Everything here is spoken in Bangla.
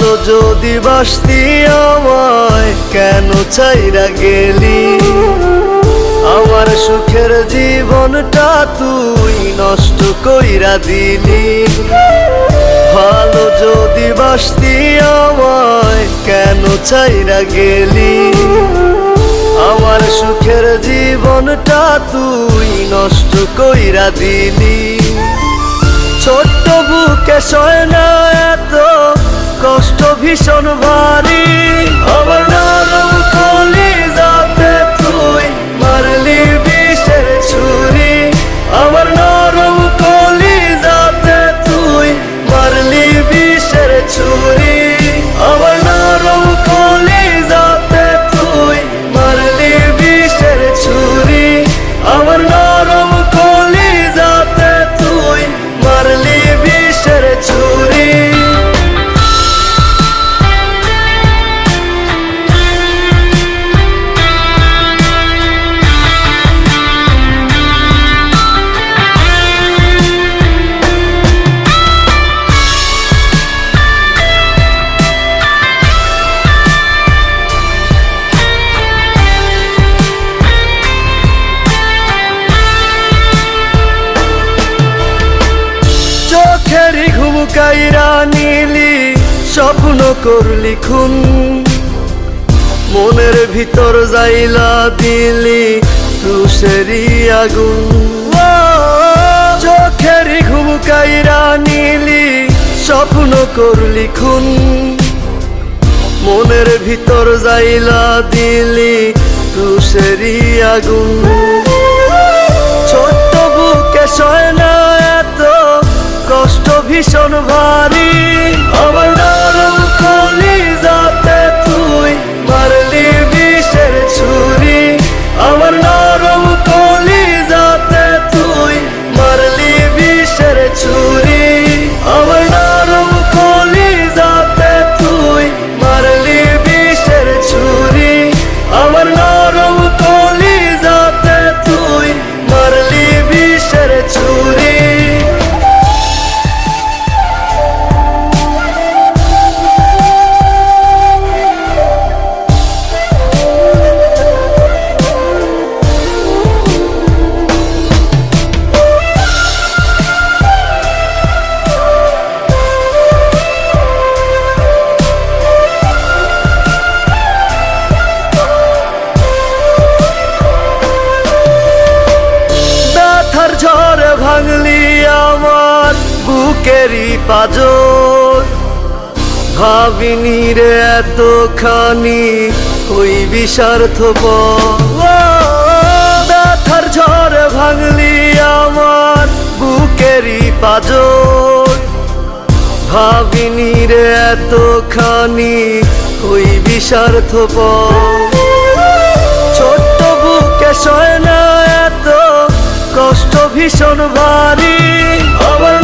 ভালো যদি বাসতি আমায় কেন চাইরা গেলি? আমার সুখের জীবনটা তুই নষ্ট কইরা দিলি। ভালো যদি বাসতি আমায় কেন চাইরা গেলি? আমার সুখের জীবনটা তুই নষ্ট কইরা দিলি। ছোট্ট বুকে সয় না এত কষ্ট ভীষণ ভারী। আমার নরম কলিজাতে তুই মারলি বিষের ছুরি। আমার নরম কলিজাতে তুই মারলি বিষের ছুরি। আমার নরম কলিজাতে তুই মারলি বিষের ছুরি। আমার নরম কলিজাতে তুই মারলি বিষের ছুরি। চোখেরই ঘুম কাইরা নিলি, স্বপ্ন করলি খুন। মনের ভিতর যাইলা দিলি তুষেরি আগুন। চোখেরই ঘুম কাইরা নিলি, স্বপ্ন করলি খুন। মনের ভিতর যাইলা দিলি তুষেরি আগুন। ছোট্ট বুকে সয় না এত কষ্ট ভীষণ ভারী। আমার নরম কলিজাতে তুই মারলি বিষের ছুরি। আমার নরম কলিজাতে তুই মারলি বিষের ছুরি। আমার নরম কলিজাতে তুই মারলি বিষের ছুরি। আমার নরম কলিজাতে তুই মারলি বিষের ছুরি। ঝড়ে ভাঙলি আমার বুকেরই পাজর। ভাবিনি রে এতখানি হইবি স্বার্থপর। ব্যথার ঝড়ে ভাঙলি আমার বুকেরই পাজর। ভাবিনি রে এতখানি হইবি স্বার্থপর। ছোট্ট বুকে সয় না এত কষ্ট ভীষণ ভারী। আমার